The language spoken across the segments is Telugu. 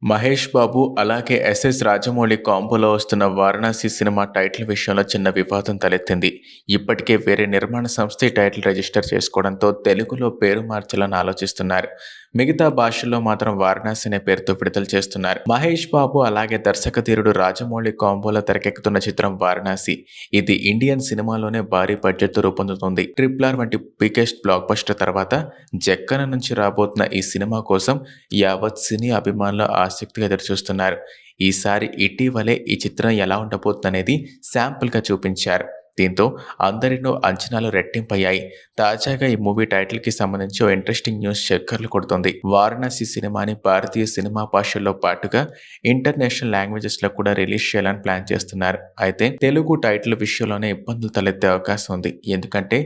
మహేష్ బాబు అలాగే ఎస్ఎస్ రాజమౌళి కాంబోలో వస్తున్న 'వారణాసి' సినిమా టైటిల్ విషయంలో చిన్న వివాదం తలెత్తింది. ఇప్పటికే వేరే నిర్మాణ సంస్థ ఈ టైటిల్ రిజిస్టర్ చేసుకోవడంతో తెలుగులో పేరు మార్చాలని ఆలోచిస్తున్నారు. మిగతా భాషల్లో మాత్రం 'వారణాసి' అనే పేరుతో విడుదల చేస్తున్నారు. మహేష్ బాబు అలాగే దర్శకధీరుడు రాజమౌళి కాంబోలో తెరకెక్కుతున్న చిత్రం 'వారణాసి'. ఇది ఇండియన్ సినిమాలోనే భారీ బడ్జెట్తో రూపొందుతుంది. RRR వంటి బిగ్గెస్ట్ బ్లాక్ బస్టర్ తర్వాత 'జక్కన' నుంచి రాబోతున్న ఈ సినిమా కోసం యావత్ సినీ అభిమానులు ఆసక్తిగా ఎదురుచూస్తున్నారు. ఈసారి ఇటీవలే ఈ చిత్రం ఎలా ఉండబోతుందనేది శాంపుల్గా చూపించారు. దీంతో అందరిలో అంచనాలు రెట్టింపయ్యాయి. తాజాగా ఈ మూవీ టైటిల్కి సంబంధించి ఓ ఇంట్రెస్టింగ్ న్యూస్ చక్కర్లు కొడుతోంది. 'వారణాసి' సినిమాని భారతీయ సినిమా భాషల్లో పాటుగా ఇంటర్నేషనల్ లాంగ్వేజెస్లో కూడా రిలీజ్ చేయాలని ప్లాన్ చేస్తున్నారు. అయితే తెలుగు టైటిల్ విషయంలోనే ఇబ్బందులు తలెత్తే అవకాశం ఉంది. ఎందుకంటే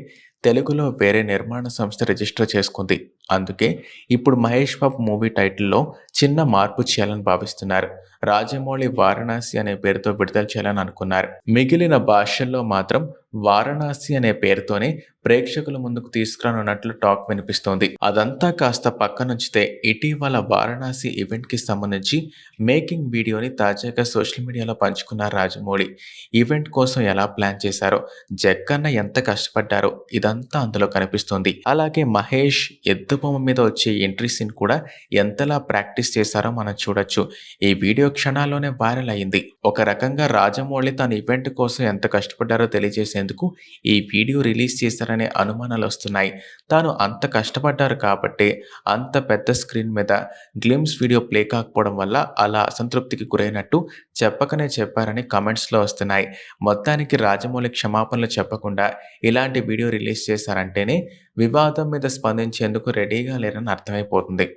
తెలుగులో వేరే నిర్మాణ సంస్థ రిజిస్టర్ చేసుకుంది. అందుకే ఇప్పుడు మహేష్ బాబు మూవీ టైటిల్లో చిన్న మార్పు చేయాలని భావిస్తున్నారు. రాజమౌళి 'వారణాసి' అనే పేరుతో విడుదల చేయాలని అనుకున్నారు. మిగిలిన భాషల్లో మాత్రం 'వారణాసి' అనే పేరుతోనే ప్రేక్షకుల ముందుకు తీసుకురానున్నట్లు టాక్ వినిపిస్తోంది. అదంతా కాస్త పక్కనుంచితే ఇటీవల 'వారణాసి' ఈవెంట్కి సంబంధించి మేకింగ్ వీడియోని తాజాగా సోషల్ మీడియాలో పంచుకున్నారు రాజమౌళి. ఈవెంట్ కోసం ఎలా ప్లాన్ చేశారో, జక్కన్న ఎంత కష్టపడ్డారో ఇదంతా అందులో కనిపిస్తుంది. అలాగే మహేష్ ఎద్దుబొమ్మ మీద వచ్చే ఎంట్రీ సీన్ కూడా ఎంతలా ప్రాక్టీస్ చేశారో మనం చూడొచ్చు. ఈ వీడియో క్షణాల్లోనే వైరల్ అయింది. ఒక రకంగా రాజమౌళి తన ఈవెంట్ కోసం ఎంత కష్టపడ్డారో తెలియజేసేందుకు ఈ వీడియో రిలీజ్ చేశారనే అనుమానాలు వస్తున్నాయి. తాను అంత కష్టపడ్డారు కాబట్టే అంత పెద్ద స్క్రీన్ మీద గ్లిమ్స్ వీడియో ప్లే కాకపోవడం వల్ల అలా అసంతృప్తికి గురైనట్టు చెప్పకనే చెప్పారని కామెంట్స్లో వస్తున్నాయి. మొత్తానికి రాజమౌళి క్షమాపణలు చెప్పకుండా ఇలాంటి వీడియో రిలీజ్ చేశారంటేనే వివాదం మీద స్పందించేందుకు రెడీగా లేరని అర్థమైపోతుంది.